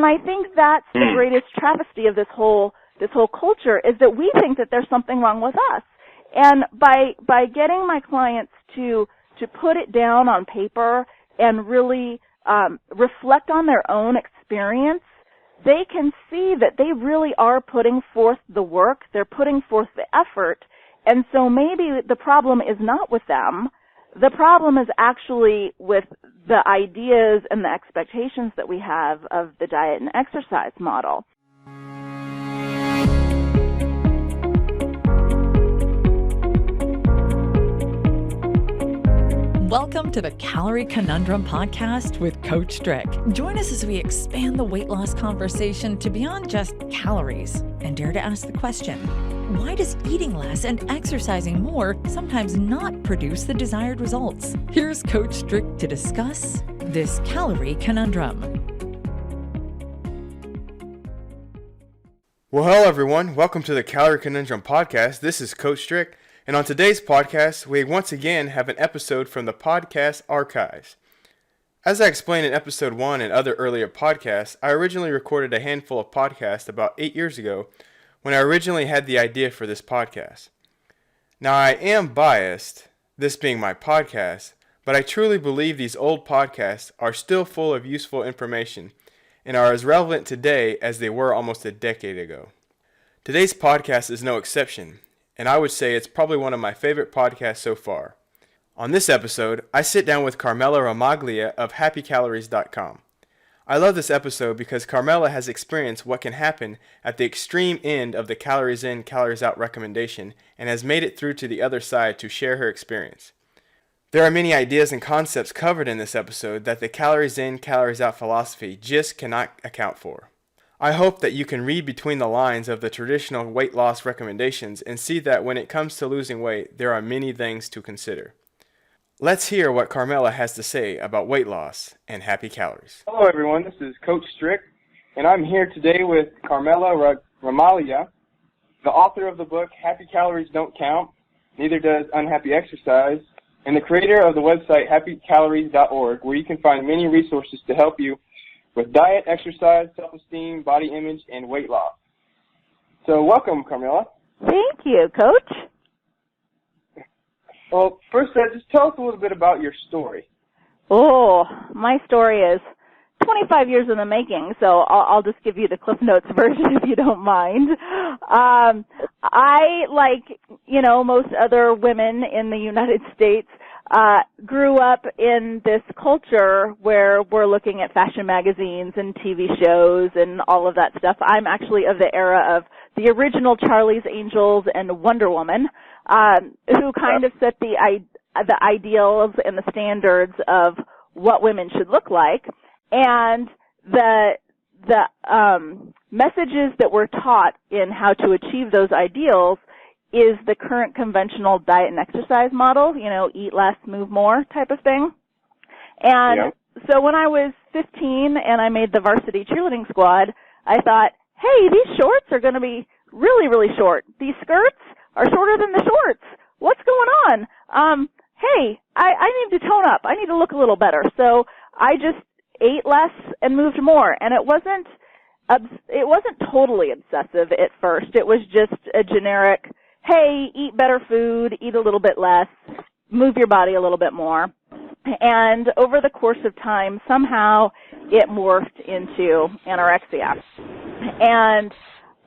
And I think that's the greatest travesty of this whole culture, is that we think that there's something wrong with us. And by getting my clients to put it down on paper and really reflect on their own experience, they can see that they really are putting forth the work, they're putting forth the effort, and so maybe the problem is not with them. The problem is actually with the ideas and the expectations that we have of the diet and exercise model. Welcome to the Calorie Conundrum podcast with Coach Strick. Join us as we expand the weight loss conversation to beyond just calories and dare to ask the question, why does eating less and exercising more sometimes not produce the desired results? Here's Coach Strick to discuss this Calorie Conundrum. Well, hello everyone. Welcome to the Calorie Conundrum podcast. This is Coach Strick. And on today's podcast, we once again have an episode from the podcast archives. As I explained in episode 1 and other earlier podcasts, I originally recorded a handful of podcasts about 8 years ago when I originally had the idea for this podcast. Now, I am biased, this being my podcast, but I truly believe these old podcasts are still full of useful information and are as relevant today as they were almost a decade ago. Today's podcast is no exception, and I would say it's probably one of my favorite podcasts so far. On this episode, I sit down with Carmela Ramaglia of happycalories.com. I love this episode because Carmela has experienced what can happen at the extreme end of the calories in, calories out recommendation and has made it through to the other side to share her experience. There are many ideas and concepts covered in this episode that the calories in, calories out philosophy just cannot account for. I hope that you can read between the lines of the traditional weight loss recommendations and see that when it comes to losing weight, there are many things to consider. Let's hear what Carmela has to say about weight loss and happy calories. Hello everyone, this is Coach Strick, and I'm here today with Carmela Ramaglia, the author of the book Happy Calories Don't Count, Neither Does Unhappy Exercise, and the creator of the website happycalories.org, where you can find many resources to help you with diet, exercise, self-esteem, body image, and weight loss. So welcome, Carmela. Thank you, Coach. Well, first, just tell us a little bit about your story. Oh, my story is 25 years in the making, so I'll just give you the Cliff Notes version if you don't mind. I, like, most other women in the United States, grew up in this culture where we're looking at fashion magazines and TV shows and all of that stuff. I'm actually of the era of the original Charlie's Angels and Wonder Woman, who kind of set the ideals and the standards of what women should look like. And the messages that were taught in how to achieve those ideals is the current conventional diet and exercise model, eat less, move more type of thing. And So when I was 15 and I made the varsity cheerleading squad, I thought, hey, these shorts are going to be really, really short. These skirts are shorter than the shorts. What's going on? Hey, I need to tone up. I need to look a little better. So I just ate less and moved more. And it wasn't totally obsessive at first. It was just a generic, hey, eat better food, eat a little bit less, move your body a little bit more. And over the course of time, somehow it morphed into anorexia. And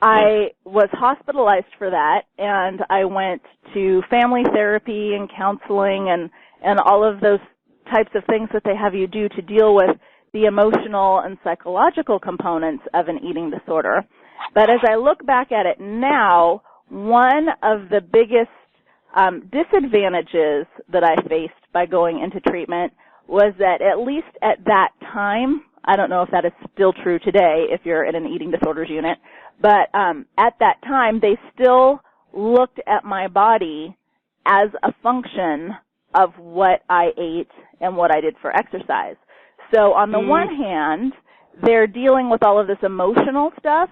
I was hospitalized for that, and I went to family therapy and counseling and all of those types of things that they have you do to deal with the emotional and psychological components of an eating disorder. But as I look back at it now, one of the biggest disadvantages that I faced by going into treatment was that at least at that time, I don't know if that is still true today if you're in an eating disorders unit, but at that time they still looked at my body as a function of what I ate and what I did for exercise. So on the one hand, they're dealing with all of this emotional stuff,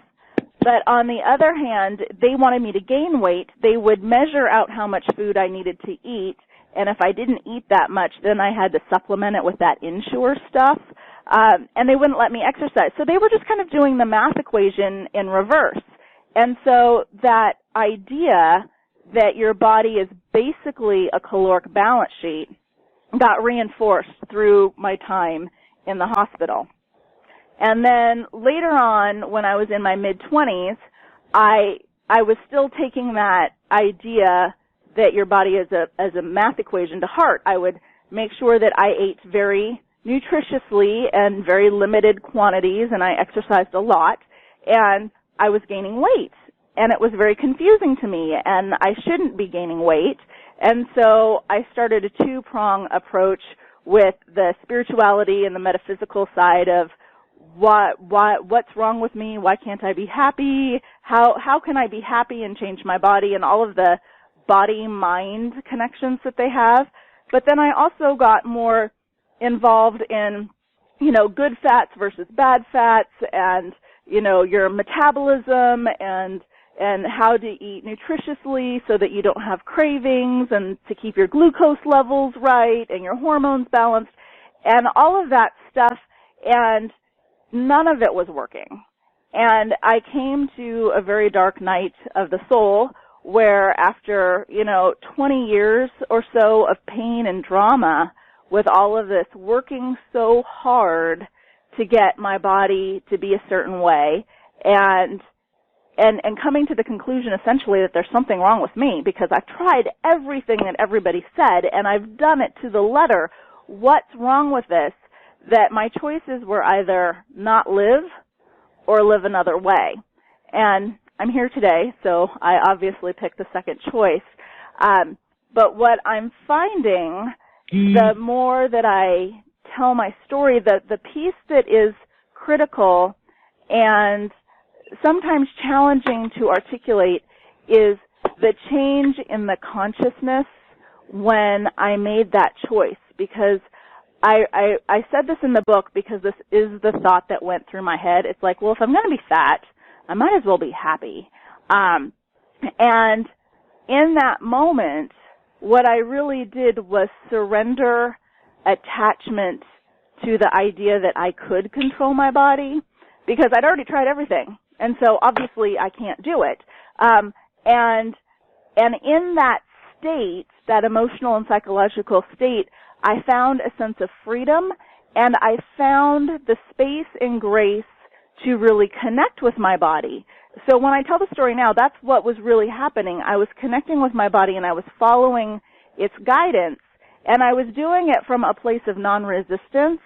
but on the other hand, they wanted me to gain weight. They would measure out how much food I needed to eat, and if I didn't eat that much, then I had to supplement it with that Ensure stuff. and they wouldn't let me exercise. So they were just kind of doing the math equation in reverse. And so that idea that your body is basically a caloric balance sheet got reinforced through my time in the hospital. And then later on, when I was in my mid-20s, I was still taking that idea that your body is as a math equation to heart. I would make sure that I ate very nutritiously and very limited quantities, and I exercised a lot, and I was gaining weight. And it was very confusing to me, and I shouldn't be gaining weight. And so I started a two-prong approach with the spirituality and the metaphysical side of what's wrong with me, why can't I be happy, how can I be happy and change my body, and all of the body-mind connections that they have. But then I also got more involved in, good fats versus bad fats, and, your metabolism and how to eat nutritiously so that you don't have cravings, and to keep your glucose levels right and your hormones balanced, and all of that stuff, and none of it was working. And I came to a very dark night of the soul where after, 20 years or so of pain and drama with all of this, working so hard to get my body to be a certain way, and coming to the conclusion essentially that there's something wrong with me because I've tried everything that everybody said and I've done it to the letter. What's wrong with this? That my choices were either not live or live another way. And I'm here today, so I obviously picked the second choice. But what I'm finding, the more that I tell my story, the piece that is critical and sometimes challenging to articulate is the change in the consciousness when I made that choice. Because I said this in the book because this is the thought that went through my head. It's like, well, if I'm going to be fat, I might as well be happy. And in that moment, what I really did was surrender attachment to the idea that I could control my body, because I'd already tried everything. And so obviously I can't do it. And in that state, that emotional and psychological state, I found a sense of freedom, and I found the space and grace to really connect with my body. So when I tell the story now, that's what was really happening. I was connecting with my body, and I was following its guidance, and I was doing it from a place of non-resistance.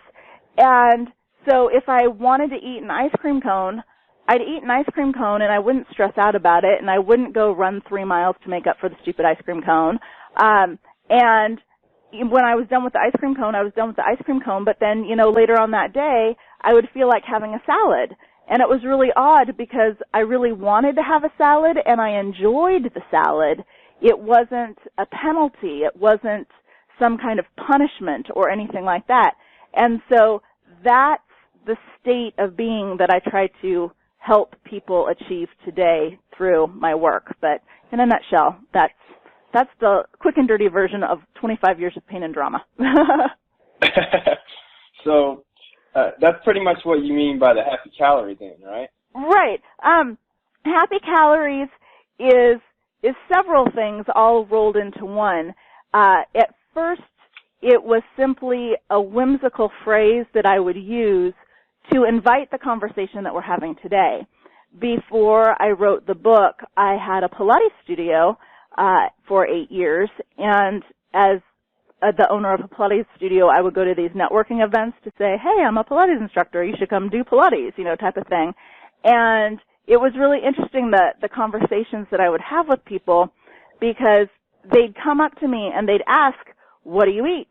And so if I wanted to eat an ice cream cone, I'd eat an ice cream cone, and I wouldn't stress out about it, and I wouldn't go run 3 miles to make up for the stupid ice cream cone. And when I was done with the ice cream cone, I was done with the ice cream cone, but then, later on that day, I would feel like having a salad. And it was really odd because I really wanted to have a salad, and I enjoyed the salad. It wasn't a penalty. It wasn't some kind of punishment or anything like that. And so that's the state of being that I try to help people achieve today through my work. But in a nutshell, that's the quick and dirty version of 25 years of pain and drama. So that's pretty much what you mean by the happy calorie thing, right? Right. Happy calories is several things all rolled into one. At first, it was simply a whimsical phrase that I would use to invite the conversation that we're having today. Before I wrote the book, I had a Pilates studio for 8 years, and as the owner of a Pilates studio, I would go to these networking events to say, hey, I'm a Pilates instructor, you should come do Pilates, type of thing. And it was really interesting the conversations that I would have with people, because they'd come up to me and they'd ask, what do you eat?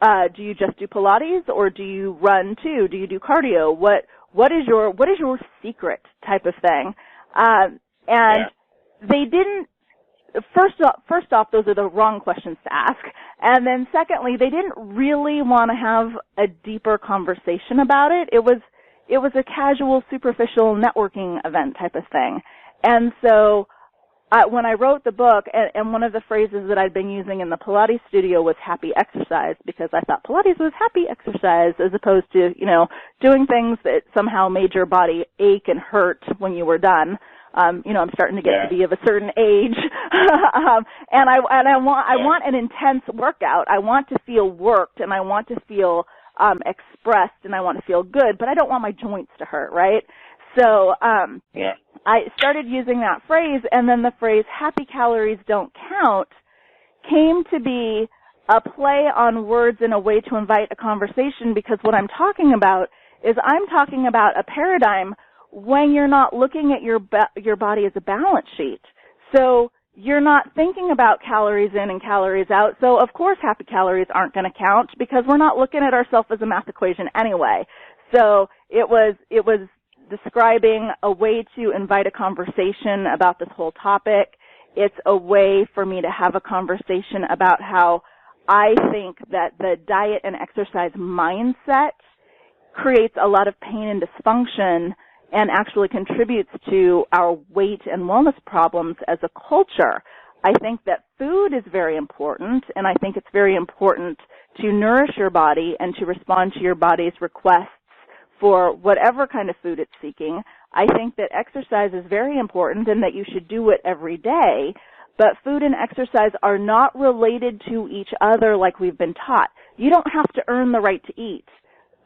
Do you just do Pilates, or do you run too? Do you do cardio? What is your secret type of thing? They didn't. First off, those are the wrong questions to ask. And then secondly, they didn't really want to have a deeper conversation about it. It was a casual, superficial networking event type of thing. And so when I wrote the book, and one of the phrases that I'd been using in the Pilates studio was happy exercise, because I thought Pilates was happy exercise as opposed to, doing things that somehow made your body ache and hurt when you were done. I'm starting to get to be of a certain age, and I want an intense workout. I want to feel worked, and I want to feel expressed, and I want to feel good, but I don't want my joints to hurt, right? So I started using that phrase, and then the phrase happy calories don't count came to be a play on words in a way to invite a conversation, because what I'm talking about is I'm talking about a paradigm when you're not looking at your body as a balance sheet. So you're not thinking about calories in and calories out. So of course happy calories aren't going to count, because we're not looking at ourselves as a math equation anyway. So it was describing a way to invite a conversation about this whole topic. It's a way for me to have a conversation about how I think that the diet and exercise mindset creates a lot of pain and dysfunction and actually contributes to our weight and wellness problems as a culture. I think that food is very important, and I think it's very important to nourish your body and to respond to your body's requests for whatever kind of food it's seeking. I think that exercise is very important and that you should do it every day, but food and exercise are not related to each other like we've been taught. You don't have to earn the right to eat.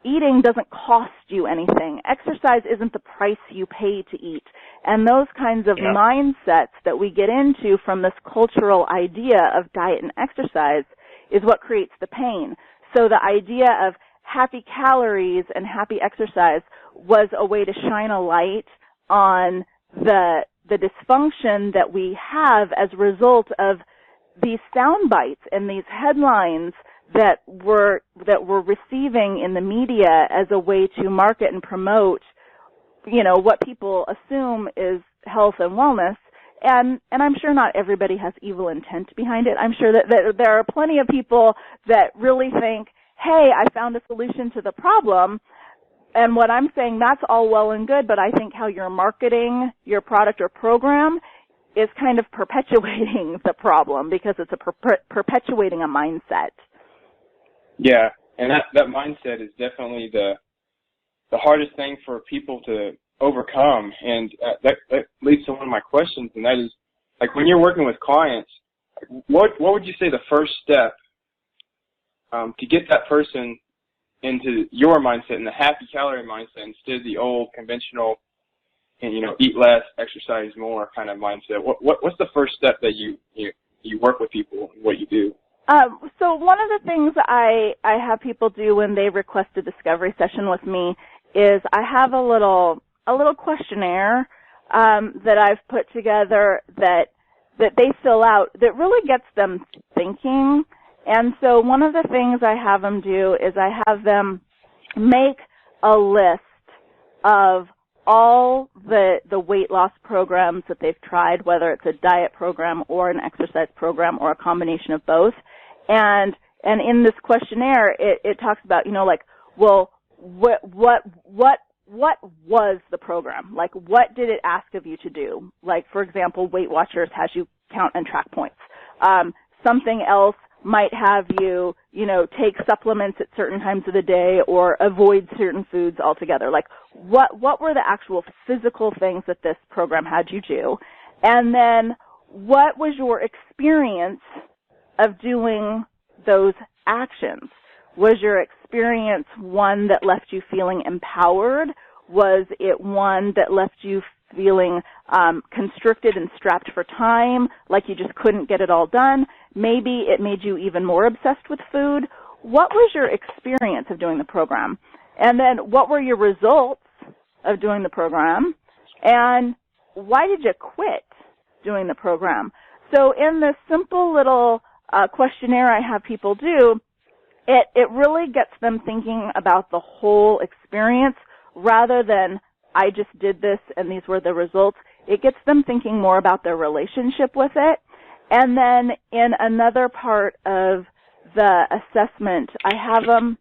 Eating doesn't cost you anything. Exercise isn't the price you pay to eat. And those kinds of mindsets that we get into from this cultural idea of diet and exercise is what creates the pain. So the idea of happy calories and happy exercise was a way to shine a light on the dysfunction that we have as a result of these sound bites and these headlines that we're receiving in the media as a way to market and promote, what people assume is health and wellness. And I'm sure not everybody has evil intent behind it. I'm sure that there are plenty of people that really think, hey, I found a solution to the problem. And what I'm saying, that's all well and good, but I think how you're marketing your product or program is kind of perpetuating the problem, because it's perpetuating a mindset. Yeah, and that mindset is definitely the hardest thing for people to overcome. And that leads to one of my questions, and that is, like, when you're working with clients, what would you say the first step to get that person into your mindset and the happy calorie mindset instead of the old conventional, and eat less, exercise more kind of mindset? What's the first step that you work with people and what you do? So one of the things I have people do when they request a discovery session with me is I have a little questionnaire that I've put together that they fill out that really gets them thinking. And so one of the things I have them do is I have them make a list of all the weight loss programs that they've tried, whether it's a diet program or an exercise program or a combination of both. And in this questionnaire, it talks about, well, what was the program? Like, what did it ask of you to do? Like, for example, Weight Watchers has you count and track points. Something else might have you, take supplements at certain times of the day or avoid certain foods altogether. Like, what were the actual physical things that this program had you do? And then what was your experience of doing those actions? Was your experience one that left you feeling empowered? Was it one that left you feeling constricted and strapped for time, like you just couldn't get it all done? Maybe it made you even more obsessed with food. What was your experience of doing the program? And then what were your results of doing the program? And why did you quit doing the program? So in this simple little questionnaire I have people do, it really gets them thinking about the whole experience rather than I just did this and these were the results. It gets them thinking more about their relationship with it. And then in another part of the assessment, I have them,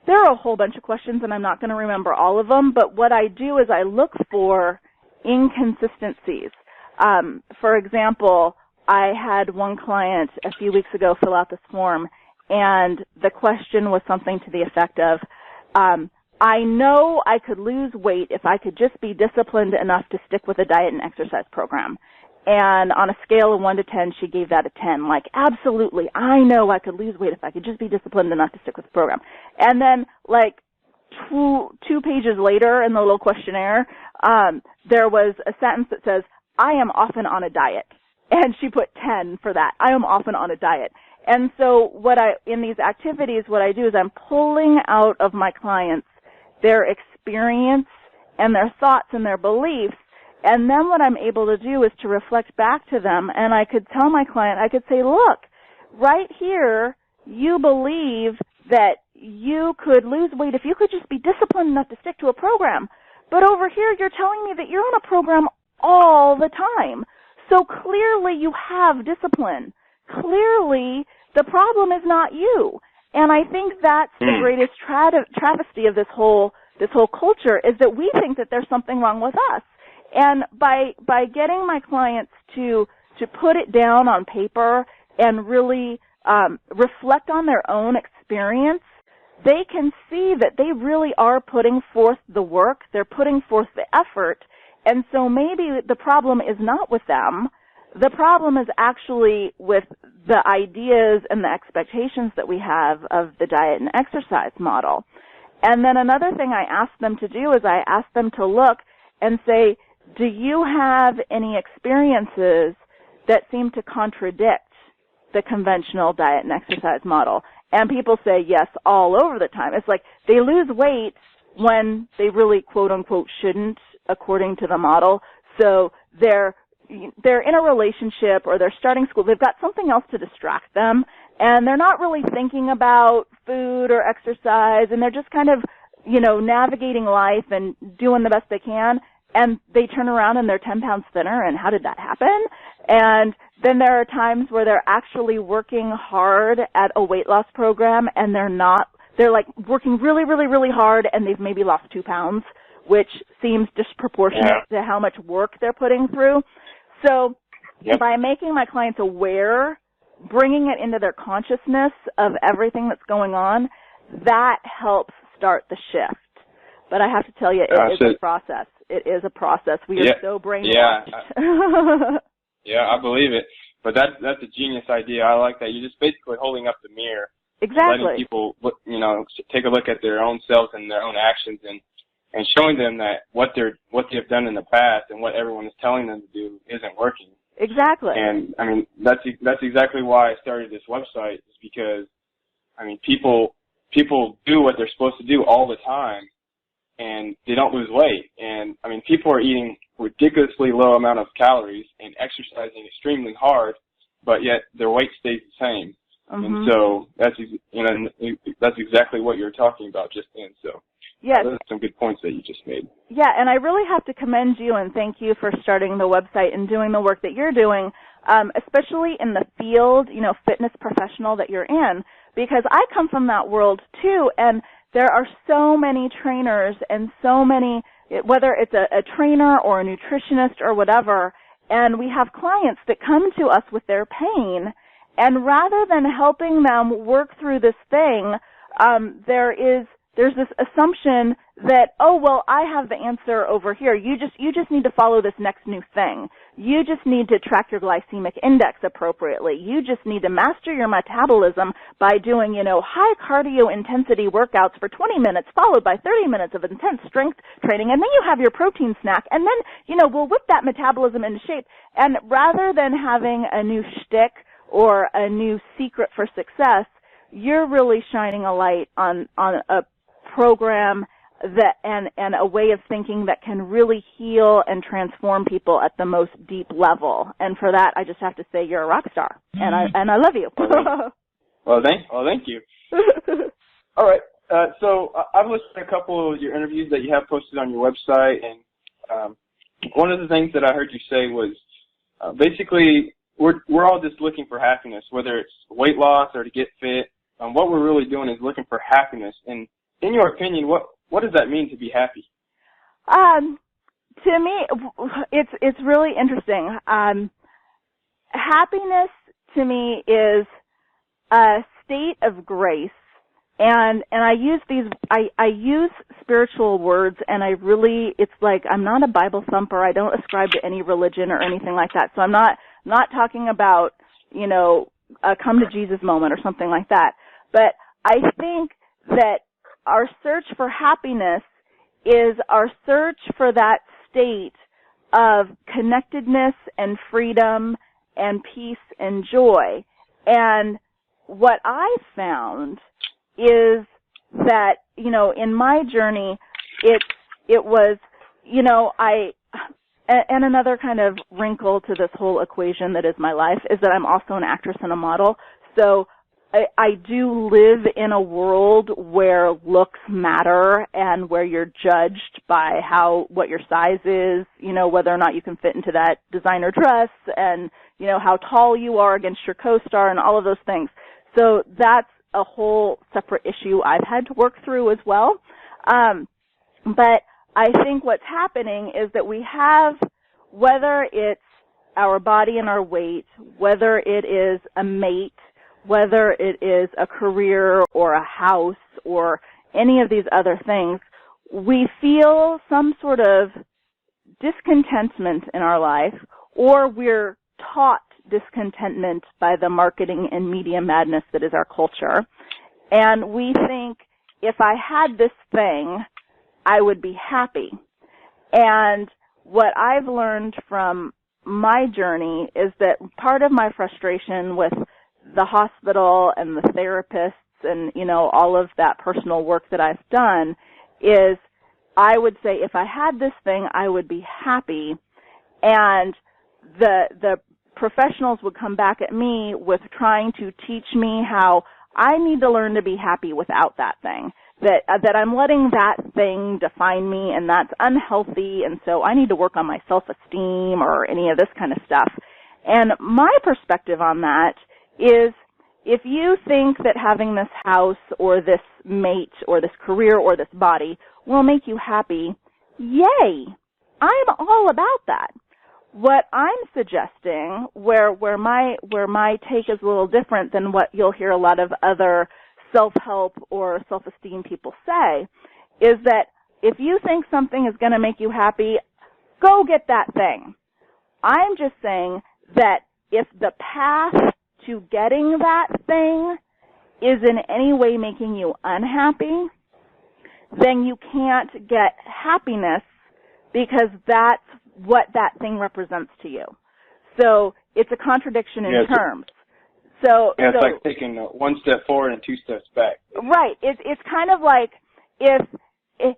there are a whole bunch of questions and I'm not going to remember all of them, but what I do is I look for inconsistencies. For example, I had one client a few weeks ago fill out this form, and the question was something to the effect of, I know I could lose weight if I could just be disciplined enough to stick with a diet and exercise program. And on a scale of 1 to 10, she gave that a 10. Like, absolutely, I know I could lose weight if I could just be disciplined enough to stick with the program. And then, like, two pages later in the little questionnaire, there was a sentence that says, I am often on a diet. And she put 10 for that. I am often on a diet. And so in these activities, what I do is I'm pulling out of my clients their experience and their thoughts and their beliefs. And then what I'm able to do is to reflect back to them, and I could tell my client, I could say, look, right here, you believe that you could lose weight if you could just be disciplined enough to stick to a program. But over here, you're telling me that you're on a program all the time. So clearly you have discipline. Clearly the problem is not you. And I think that's the greatest travesty of this whole culture, is that we think that there's something wrong with us. And by getting my clients to put it down on paper and really reflect on their own experience, they can see that they really are putting forth the work, they're putting forth the effort, and so maybe the problem is not with them. The problem is actually with the ideas and the expectations that we have of the diet and exercise model. And then another thing I ask them to do is I ask them to look and say, do you have any experiences that seem to contradict the conventional diet and exercise model? And people say yes all over the time. It's like they lose weight when they really, quote unquote, shouldn't, according to the model. So they're in a relationship or they're starting school. They've got something else to distract them, and they're not really thinking about food or exercise, and they're just kind of, navigating life and doing the best they can. And they turn around and they're 10 pounds thinner, and how did that happen? And then there are times where they're actually working hard at a weight loss program, and they're like working really, really, really hard, and they've maybe lost 2 pounds, which seems disproportionate to how much work they're putting through. So by making my clients aware, bringing it into their consciousness of everything that's going on, that helps start the shift. But I have to tell you, it is a process. It is a process. We are so brainwashed. Yeah, I believe it. But that's a genius idea. I like that. You're just basically holding up the mirror. Exactly. Letting people, take a look at their own selves and their own actions, and showing them that what they've done in the past and what everyone is telling them to do isn't working. Exactly. And I mean, that's exactly why I started this website, is because, I mean, people do what they're supposed to do all the time, and they don't lose weight. And I mean, people are eating ridiculously low amount of calories and exercising extremely hard, but yet their weight stays the same. Mm-hmm. And so that's exactly what you're talking about just then. So yes, those are some good points that you just made. Yeah, and I really have to commend you and thank you for starting the website and doing the work that you're doing, especially in the field, fitness professional that you're in, because I come from that world too, and there are so many trainers and so many, whether it's a trainer or a nutritionist or whatever, and we have clients that come to us with their pain, and rather than helping them work through this thing, there's this assumption that, oh, well, I have the answer over here. You just need to follow this next new thing. You just need to track your glycemic index appropriately. You just need to master your metabolism by doing, high cardio intensity workouts for 20 minutes followed by 30 minutes of intense strength training, and then you have your protein snack, and then, we'll whip that metabolism into shape. And rather than having a new shtick or a new secret for success, you're really shining a light on a program that and a way of thinking that can really heal and transform people at the most deep level. And for that, I just have to say you're a rock star, and I love you. Well, thank you. All right. So I've listened to a couple of your interviews that you have posted on your website, and one of the things that I heard you say was basically we're all just looking for happiness, whether it's weight loss or to get fit. What we're really doing is looking for happiness. And in your opinion, what does that mean to be happy? to me, it's really interesting. Happiness to me is a state of grace, and I use I use spiritual words, and it's like I'm not a Bible thumper. I don't ascribe to any religion or anything like that. So I'm not talking about, a come to Jesus moment or something like that. But I think that our search for happiness is our search for that state of connectedness and freedom and peace and joy. And what I found is that, in my journey, it was, and another kind of wrinkle to this whole equation that is my life is that I'm also an actress and a model. So I do live in a world where looks matter and where you're judged by what your size is, whether or not you can fit into that designer dress, and, how tall you are against your co-star and all of those things. So that's a whole separate issue I've had to work through as well. But I think what's happening is that we have, whether it's our body and our weight, whether it is a mate, whether it is a career or a house or any of these other things, we feel some sort of discontentment in our life, or we're taught discontentment by the marketing and media madness that is our culture. And we think, if I had this thing, I would be happy. And what I've learned from my journey is that part of my frustration with the hospital and the therapists and, all of that personal work that I've done is I would say, if I had this thing, I would be happy. And the professionals would come back at me with trying to teach me how I need to learn to be happy without that thing, that I'm letting that thing define me, and that's unhealthy, and so I need to work on my self-esteem or any of this kind of stuff. And my perspective on that is, if you think that having this house or this mate or this career or this body will make you happy, yay! I'm all about that. What I'm suggesting, where my take is a little different than what you'll hear a lot of other self-help or self-esteem people say, is that if you think something is going to make you happy, go get that thing. I'm just saying that if the path to getting that thing is in any way making you unhappy, then you can't get happiness, because that's what that thing represents to you. So it's a contradiction in terms. It's like taking one step forward and two steps back. Right. It's kind of like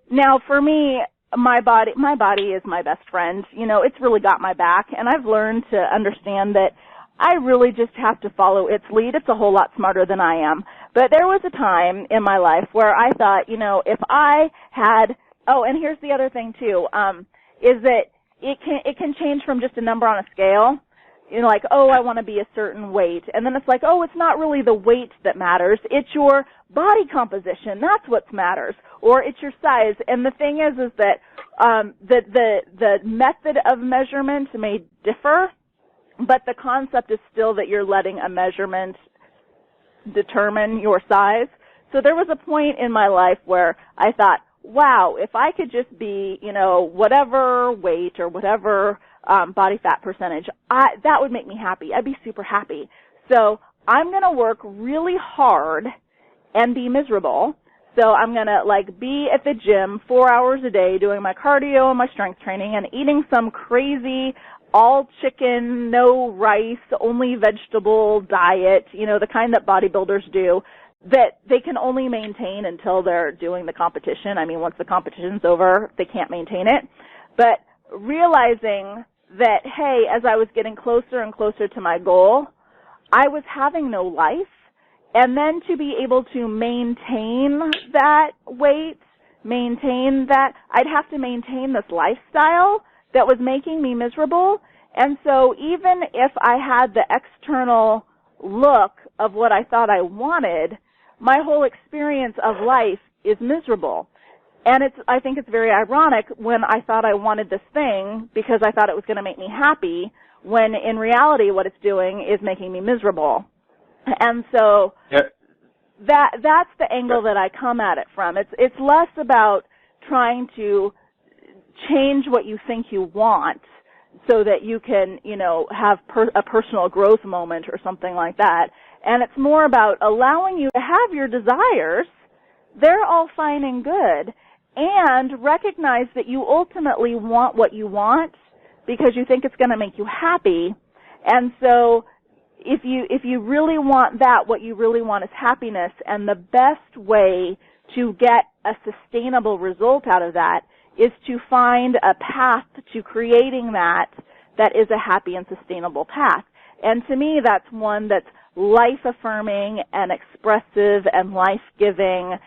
now for me, my body is my best friend. It's really got my back, and I've learned to understand that I really just have to follow its lead. It's a whole lot smarter than I am. But there was a time in my life where I thought, if I had, and here's the other thing too, is that it can change from just a number on a scale. Like, I want to be a certain weight. And then it's like, it's not really the weight that matters. It's your body composition. That's what matters. Or it's your size. And the thing is that the method of measurement may differ, but the concept is still that you're letting a measurement determine your size. So there was a point in my life where I thought, wow, if I could just be, whatever weight or whatever body fat percentage, that would make me happy. I'd be super happy. So I'm going to work really hard and be miserable. So I'm going to be at the gym 4 hours a day doing my cardio and my strength training and eating some crazy all chicken, no rice, only vegetable diet, the kind that bodybuilders do, that they can only maintain until they're doing the competition. I mean, once the competition's over, they can't maintain it. But realizing that, hey, as I was getting closer and closer to my goal, I was having no life. And then to be able to maintain that weight, maintain that, I'd have to maintain this lifestyle that was making me miserable. And so even if I had the external look of what I thought I wanted, my whole experience of life is miserable. And I think it's very ironic when I thought I wanted this thing because I thought it was going to make me happy, when in reality what it's doing is making me miserable. And so that's the angle that I come at it from. It's less about trying to change what you think you want so that you can, have a personal growth moment or something like that. And it's more about allowing you to have your desires. They're all fine and good. And recognize that you ultimately want what you want because you think it's going to make you happy. And so if you really want that, what you really want is happiness, and the best way to get a sustainable result out of that is to find a path to creating that is a happy and sustainable path. And to me, that's one that's life-affirming and expressive and life-giving,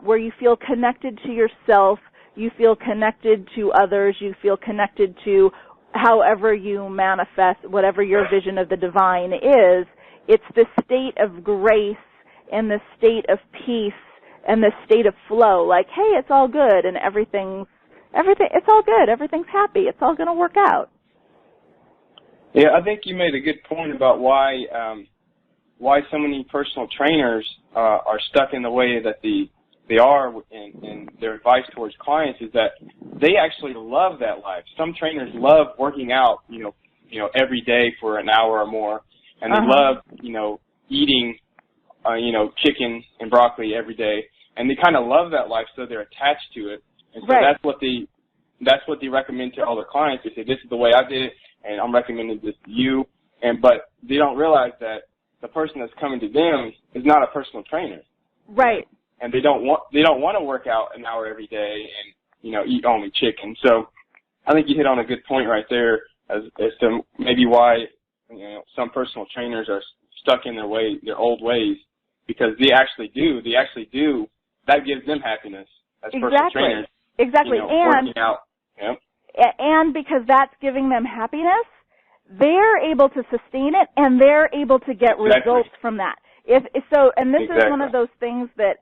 where you feel connected to yourself, you feel connected to others, you feel connected to however you manifest, whatever your vision of the divine is. It's this state of grace and this state of peace and this state of flow, like, hey, it's all good and everything, it's all good, everything's happy, it's all going to work out. Yeah, I think you made a good point about why so many personal trainers are stuck in the way that they are in their advice towards clients, is that they actually love that life. Some trainers love working out, every day for an hour or more, and they love, eating, chicken and broccoli every day, and they kind of love that life, so they're attached to it. And so that's what they recommend to all their clients. They say, this is the way I did it, and I'm recommending this to you. But they don't realize that the person that's coming to them is not a personal trainer. Right. And they don't want to work out an hour every day and, eat only chicken. So I think you hit on a good point right there as to maybe why, some personal trainers are stuck in their old ways, because they actually do. That gives them happiness as personal trainers. Exactly. Working out. Yep. And because that's giving them happiness, they're able to sustain it and they're able to get results from that. This is one of those things that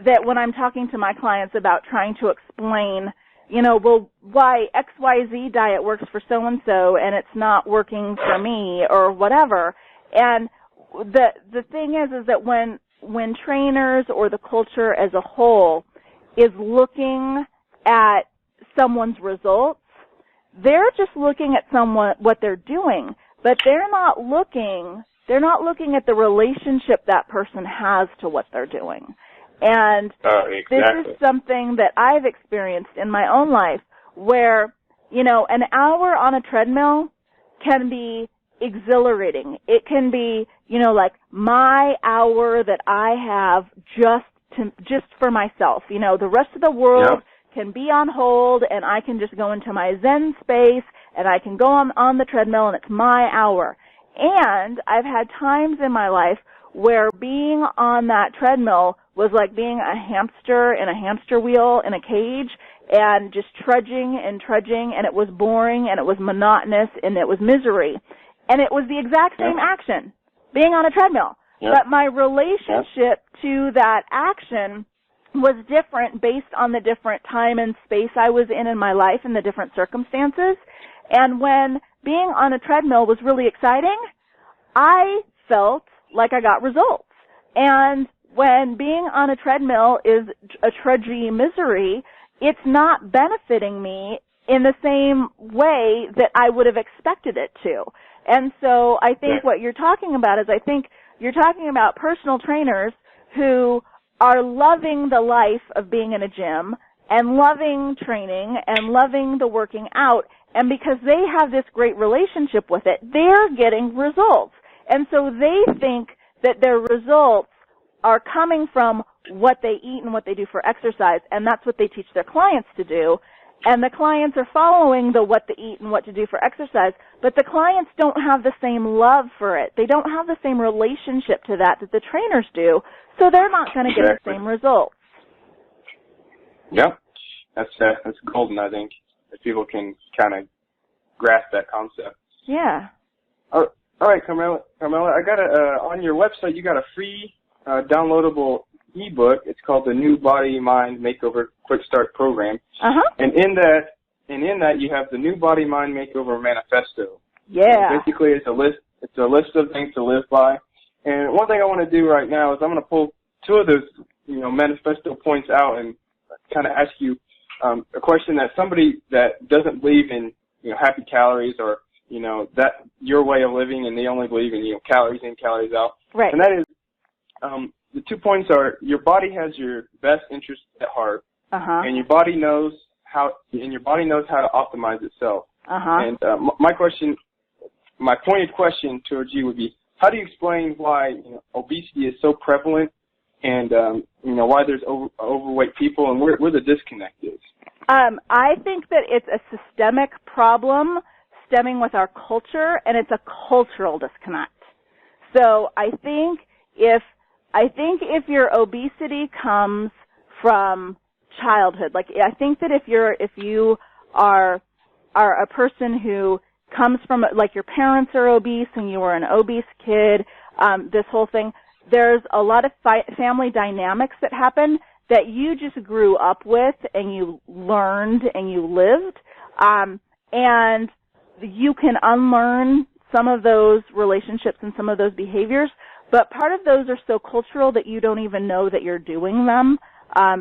that when I'm talking to my clients about trying to explain, why XYZ diet works for so-and-so and it's not working for me or whatever. And the thing is that when trainers or the culture as a whole is looking at someone's results, they're just looking at what they're doing, but they're not looking at the relationship that person has to what they're doing. And this is something that I've experienced in my own life where, an hour on a treadmill can be exhilarating. It can be, like my hour that I have just for myself. The rest of the world can be on hold and I can just go into my Zen space and I can go on the treadmill and it's my hour. And I've had times in my life where being on that treadmill was like being a hamster in a hamster wheel in a cage and just trudging, and it was boring and it was monotonous and it was misery. And it was the exact same action, being on a treadmill. But my relationship to that action was different based on the different time and space I was in my life and the different circumstances. And when being on a treadmill was really exciting, I felt like I got results. And when being on a treadmill is a trudgy misery, it's not benefiting me in the same way that I would have expected it to. And so I think what you're talking about is you're talking about personal trainers who are loving the life of being in a gym and loving training and loving the working out. And because they have this great relationship with it, they're getting results. And so they think that their results are coming from what they eat and what they do for exercise, and that's what they teach their clients to do. And the clients are following the what to eat and what to do for exercise, but the clients don't have the same love for it. They don't have the same relationship to that the trainers do, so they're not going to get the same results. Yeah, that's golden, I think, if people can kind of grasp that concept. Yeah. All right, Carmela, I got on your website, you got a free downloadable ebook. It's called the New Body Mind Makeover Quick Start Program. And in that you have the New Body Mind Makeover Manifesto. Yeah. And basically, it's a list of things to live by. And one thing I want to do right now is I'm going to pull two of those, manifesto points out and kind of ask you a question that somebody that doesn't believe in, happy calories or, that your way of living, and they only believe in, calories in, calories out. Right. And that is, the 2 points are your body has your best interest at heart, and your body knows how to optimize itself. And my pointed question towards you would be, how do you explain why obesity is so prevalent, and why there's overweight people, and where the disconnect is? I think that it's a systemic problem stemming with our culture, and it's a cultural disconnect. So I think if your obesity comes from childhood, like I think that if you are a person who comes from, like, your parents are obese and you were an obese kid, this whole thing, there's a lot of family dynamics that happen that you just grew up with and you learned and you lived, and you can unlearn some of those relationships and some of those behaviors, but part of those are so cultural that you don't even know that you're doing them.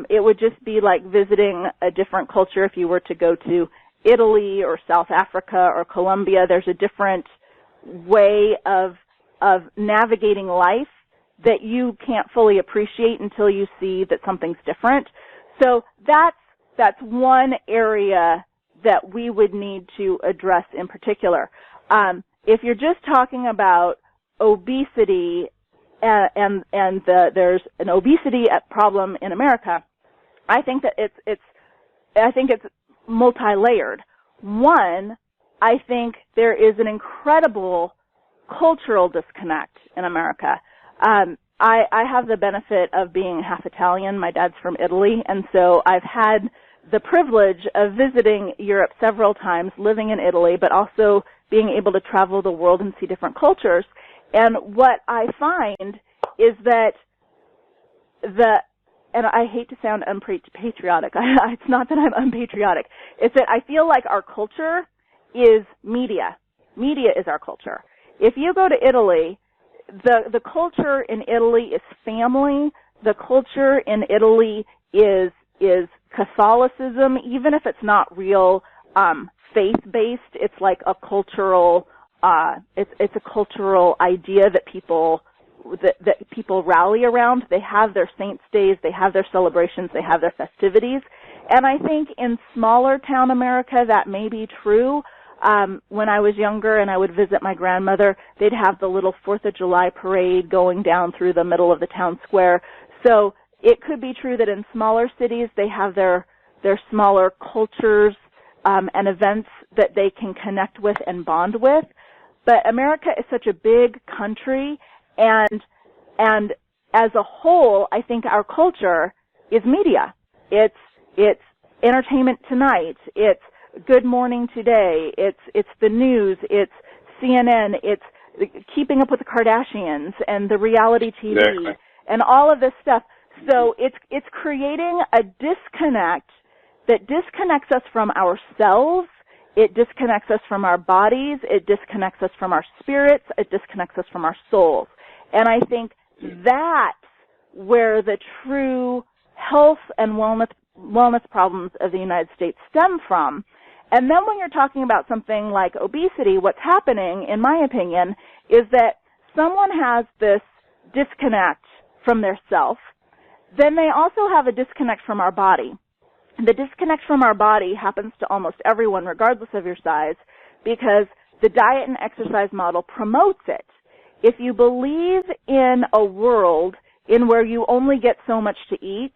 It would just be like visiting a different culture if you were to go to Italy or South Africa or Colombia. There's a different way of navigating life that you can't fully appreciate until you see that something's different. So that's one area that we would need to address in particular. If you're just talking about obesity and there's an obesity problem in America, I think that it's multi-layered. One, I think there is an incredible cultural disconnect in America. I have the benefit of being half Italian. My dad's from Italy, and so I've had the privilege of visiting Europe several times, living in Italy, but also being able to travel the world and see different cultures. And what I find is that and I hate to sound unpatriotic. It's not that I'm unpatriotic. It's that I feel like our culture is media. Media is our culture. If you go to Italy, the culture in Italy is family. The culture in Italy is Catholicism, even if it's not real faith-based. It's like a cultural it's a cultural idea that people rally around. They have their saints' days, they have their celebrations, they have their festivities. And I think in smaller town America that may be true. When I was younger and I would visit my grandmother, they'd have the little 4th of July parade going down through the middle of the town square. So it could be true that in smaller cities they have their smaller cultures and events that they can connect with and bond with. But America is such a big country, and as a whole, I think our culture is media. It's Entertainment Tonight. It's Good Morning Today. It's the news. It's CNN. It's Keeping Up with the Kardashians and the reality TV and all of this stuff. So it's creating a disconnect that disconnects us from ourselves. It disconnects us from our bodies. It disconnects us from our spirits. It disconnects us from our souls. And I think that's where the true health and wellness problems of the United States stem from. And then when you're talking about something like obesity, what's happening, in my opinion, is that someone has this disconnect from their self. Then they also have a disconnect from our body. The disconnect from our body happens to almost everyone, regardless of your size, because the diet and exercise model promotes it. If you believe in a world in where you only get so much to eat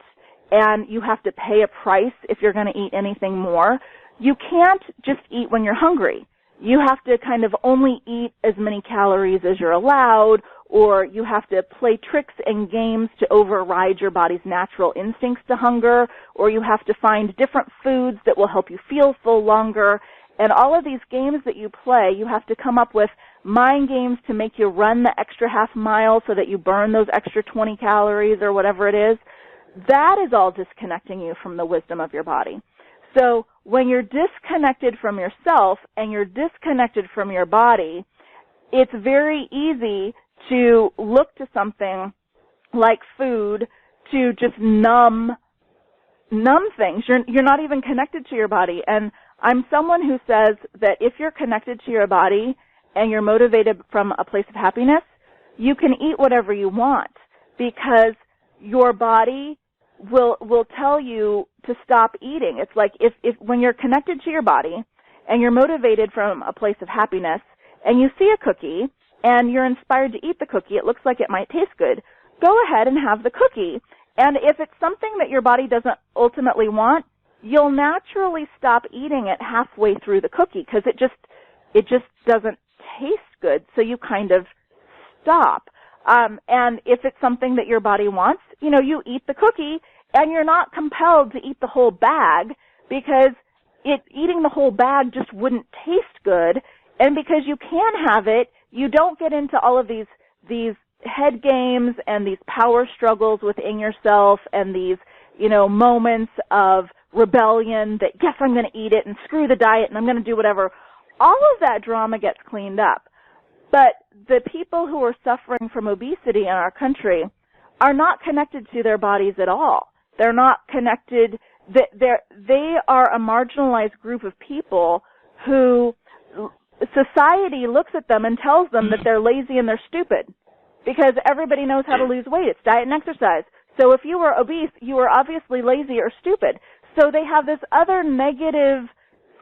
and you have to pay a price if you're going to eat anything more, you can't just eat when you're hungry. You have to kind of only eat as many calories as you're allowed, or you have to play tricks and games to override your body's natural instincts to hunger, or you have to find different foods that will help you feel full longer. And all of these games that you play, you have to come up with mind games to make you run the extra half mile so that you burn those extra 20 calories or whatever it is, that is all disconnecting you from the wisdom of your body. So when you're disconnected from yourself and you're disconnected from your body, it's very easy to look to something like food to just numb things. You're not even connected to your body. And I'm someone who says that if you're connected to your body and you're motivated from a place of happiness, you can eat whatever you want, because your body will tell you to stop eating. It's like if when you're connected to your body and you're motivated from a place of happiness and you see a cookie and you're inspired to eat the cookie, it looks like it might taste good, go ahead and have the cookie. And if it's something that your body doesn't ultimately want, you'll naturally stop eating it halfway through the cookie because it just doesn't taste good, so you kind of stop. And if it's something that your body wants, you eat the cookie, and you're not compelled to eat the whole bag because eating the whole bag just wouldn't taste good. And because you can have it, you don't get into all of these head games and these power struggles within yourself and these, moments of rebellion that, yes, I'm going to eat it and screw the diet and I'm going to do whatever. All of that drama gets cleaned up. But the people who are suffering from obesity in our country are not connected to their bodies at all. They're not connected. They are a marginalized group of people who society looks at them and tells them that they're lazy and they're stupid because everybody knows how to lose weight. It's diet and exercise. So if you were obese, you were obviously lazy or stupid. So they have this other negative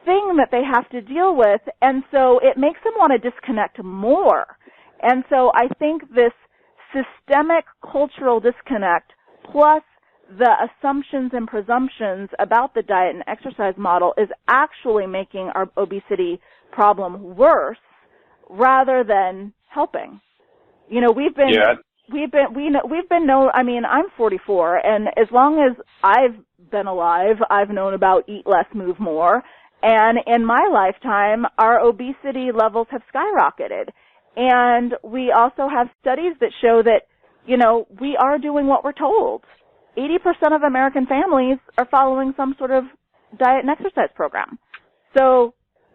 thing that they have to deal with, and so it makes them want to disconnect more. And so I think this systemic cultural disconnect plus the assumptions and presumptions about the diet and exercise model is actually making our obesity problem worse rather than helping. I'm 44, and as long as I've been alive, I've known about eat less, move more. And in my lifetime, our obesity levels have skyrocketed. And we also have studies that show that, we are doing what we're told. 80% of American families are following some sort of diet and exercise program. So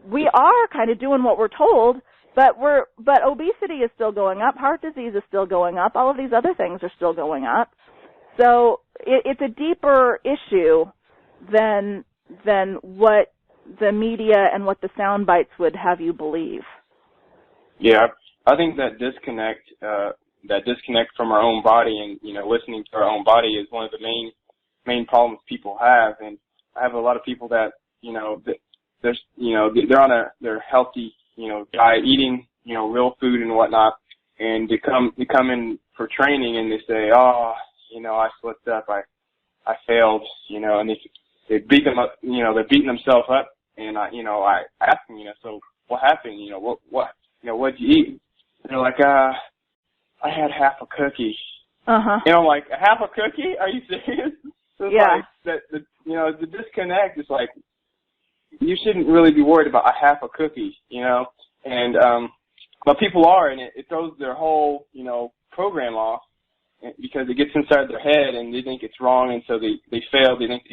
we are kind of doing what we're told, but obesity is still going up, heart disease is still going up, all of these other things are still going up. So it's a deeper issue than what the media and what the sound bites would have you believe. Yeah, I think that disconnect from our own body and, listening to our own body is one of the main problems people have. And I have a lot of people that, they're on their healthy, diet, eating, real food and whatnot. And they come in for training and they say, I slipped up. I failed, and they beat them up, they're beating themselves up. And I ask them, so what happened? What'd you eat? And they're like, I had half a cookie. Uh-huh. I'm like, half a cookie? Are you serious? So it's like the disconnect is like, you shouldn't really be worried about a half a cookie, and but people are, and it throws their whole, program off because it gets inside their head and they think it's wrong, and so they fail. They think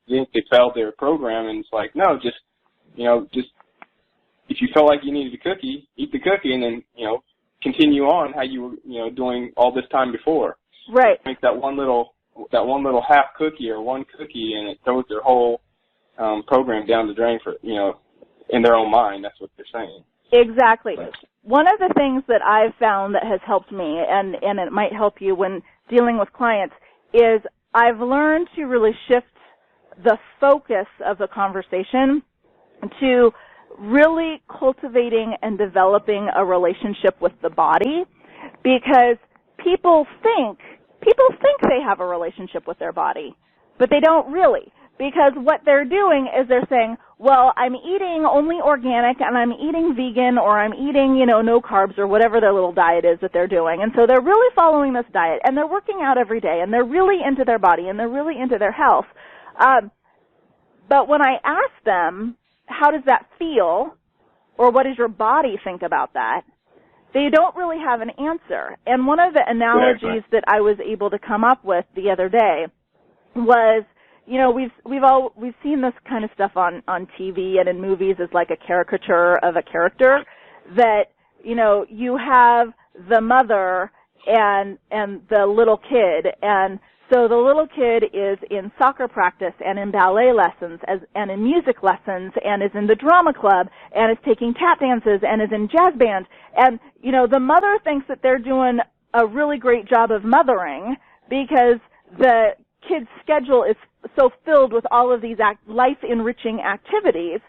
they failed their program, and it's like, no, just if you felt like you needed a cookie, eat the cookie, and then continue on how you were doing all this time before. Right. Make that one little half cookie or one cookie, and it throws their whole program down the drain for in their own mind. That's what they're saying. Exactly. One of the things that I've found that has helped me, and it might help you when dealing with clients, is I've learned to really shift the focus of the conversation to really cultivating and developing a relationship with the body, because people think they have a relationship with their body, but they don't really. Because what they're doing is they're saying, well, I'm eating only organic and I'm eating vegan or I'm eating, no carbs or whatever their little diet is that they're doing. And so they're really following this diet and they're working out every day and they're really into their body and they're really into their health. But when I ask them, how does that feel? Or what does your body think about that? They don't really have an answer. And one of the analogies that I was able to come up with the other day was, you know, we've seen this kind of stuff on TV and in movies as like a caricature of a character that, you know, you have the mother and the little kid, and so the little kid is in soccer practice and in ballet lessons and in music lessons and is in the drama club and is taking tap dances and is in jazz band. And, you know, the mother thinks that they're doing a really great job of mothering because the kid's schedule is so filled with all of these life-enriching activities,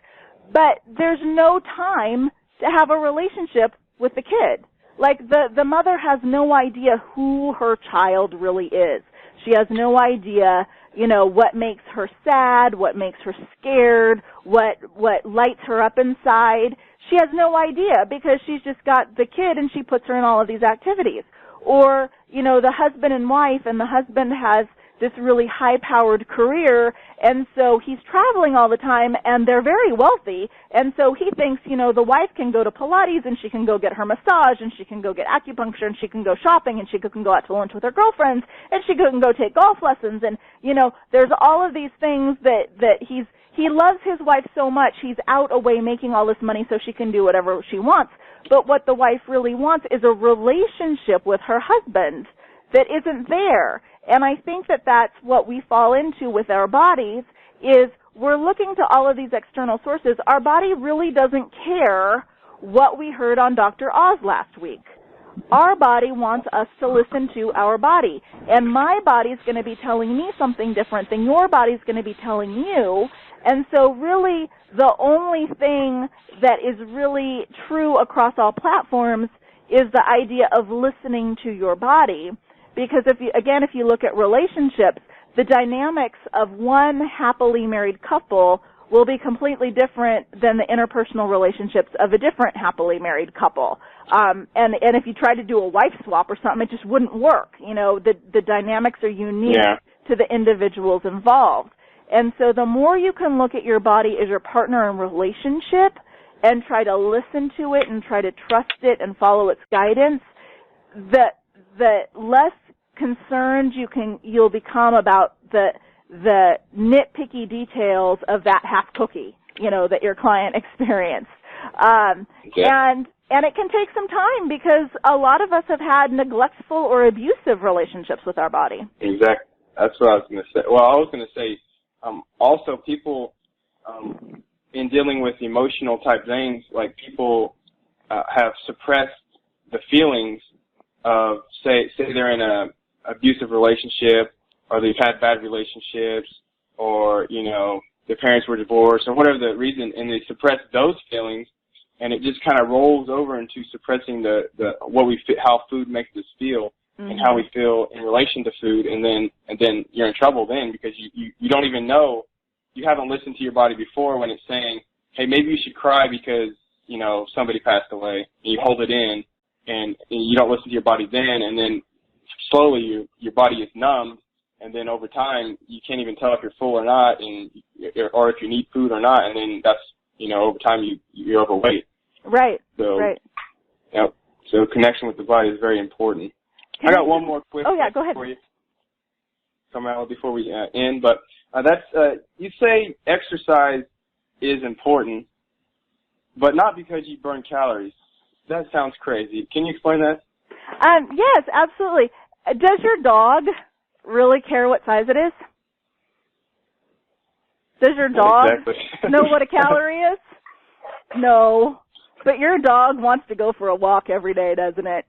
but there's no time to have a relationship with the kid. Like, the mother has no idea who her child really is. She has no idea, you know, what makes her sad, what makes her scared, what lights her up inside. She has no idea because she's just got the kid and she puts her in all of these activities. Or, you know, the husband and wife, and the husband has this really high-powered career, and so he's traveling all the time, and they're very wealthy, and so he thinks, you know, the wife can go to Pilates, and she can go get her massage, and she can go get acupuncture, and she can go shopping, and she can go out to lunch with her girlfriends, and she can go take golf lessons, and, you know, there's all of these things that he loves his wife so much, he's out away making all this money so she can do whatever she wants. But what the wife really wants is a relationship with her husband that isn't there. And I think that that's what we fall into with our bodies, is we're looking to all of these external sources. Our body really doesn't care what we heard on Dr. Oz last week. Our body wants us to listen to our body. And my body's going to be telling me something different than your body's going to be telling you. And so really the only thing that is really true across all platforms is the idea of listening to your body. Because if you look at relationships, the dynamics of one happily married couple will be completely different than the interpersonal relationships of a different happily married couple. And if you try to do a wife swap or something, it just wouldn't work. You know, the dynamics are unique to the individuals involved. And so the more you can look at your body as your partner in relationship and try to listen to it and try to trust it and follow its guidance, the less concerned you'll become about the nitpicky details of that half cookie, you know, that your client experienced. And it can take some time because a lot of us have had neglectful or abusive relationships with our body. Exactly. That's what I was going to say. Well, I was going to say, also people, in dealing with emotional type things, like people have suppressed the feelings of, say they're in a abusive relationship, or they've had bad relationships, or, you know, their parents were divorced, or whatever the reason, and they suppress those feelings, and it just kind of rolls over into suppressing how food makes us feel, and how we feel in relation to food, and then you're in trouble then, because you don't even know, you haven't listened to your body before when it's saying, hey, maybe you should cry because, you know, somebody passed away, and you hold it in, and you don't listen to your body then, and then slowly your body is numbed, and then over time you can't even tell if you're full or not, or if you need food or not, and then that's, you know, over time you're overweight. Right. So, right. Yep. So connection with the body is very important. I got one more quick question go ahead. for you, Carmela, before we end. But that's you say exercise is important, but not because you burn calories. That sounds crazy. Can you explain that? Yes, absolutely. Does your dog really care what size it is? Does your dog know what a calorie is? No. But your dog wants to go for a walk every day, doesn't it?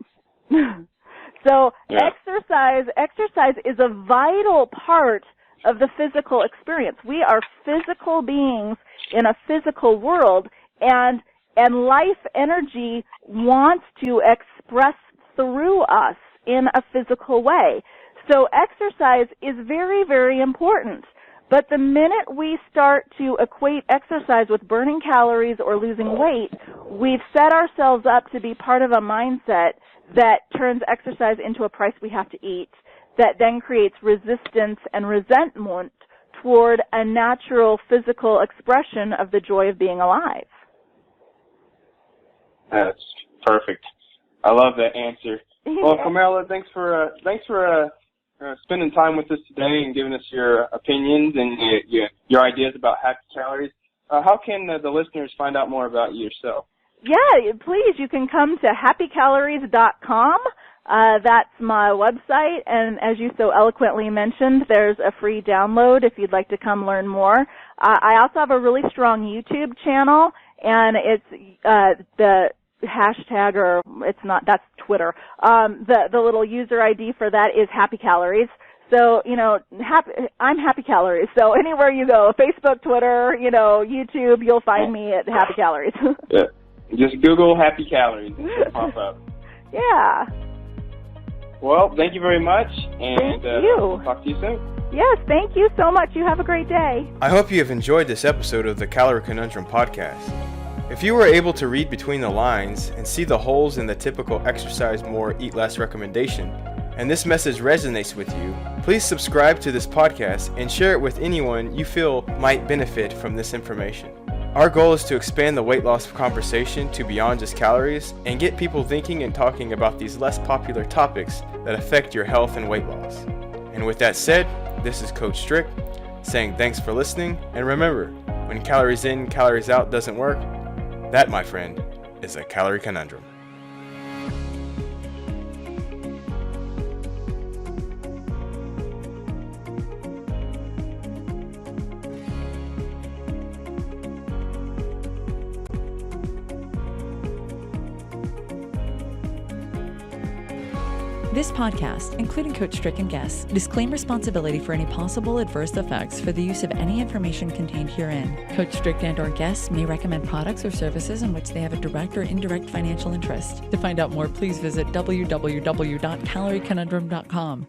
So exercise is a vital part of the physical experience. We are physical beings in a physical world, and life energy wants to express through us in a physical way. So exercise is very, very important. But the minute we start to equate exercise with burning calories or losing weight, we've set ourselves up to be part of a mindset that turns exercise into a price we have to eat, that then creates resistance and resentment toward a natural physical expression of the joy of being alive. That's perfect. I love that answer. Well, Carmela, thanks for spending time with us today and giving us your opinions and your ideas about happy calories. How can the listeners find out more about yourself? Yeah, please. You can come to happycalories.com. That's my website, and as you so eloquently mentioned, there's a free download if you'd like to come learn more. I also have a really strong YouTube channel, and it's the hashtag, or it's not, that's Twitter. The little user ID for that is Happy Calories. So, I'm Happy Calories. So anywhere you go, Facebook, Twitter, YouTube, you'll find me at Happy Calories. Yeah. Just Google Happy Calories and it'll pop up. Yeah. Well, thank you very much, and thank you. We'll talk to you soon. Yes, thank you so much. You have a great day. I hope you have enjoyed this episode of the Calorie Conundrum podcast. If you were able to read between the lines and see the holes in the typical exercise more, eat less recommendation, and this message resonates with you, please subscribe to this podcast and share it with anyone you feel might benefit from this information. Our goal is to expand the weight loss conversation to beyond just calories and get people thinking and talking about these less popular topics that affect your health and weight loss. And with that said, this is Coach Strick saying thanks for listening, and remember, when calories in, calories out doesn't work, that, my friend, is a calorie conundrum. This podcast, including Coach Strick and guests, disclaim responsibility for any possible adverse effects for the use of any information contained herein. Coach Strick and/or guests may recommend products or services in which they have a direct or indirect financial interest. To find out more, please visit www.calorieconundrum.com.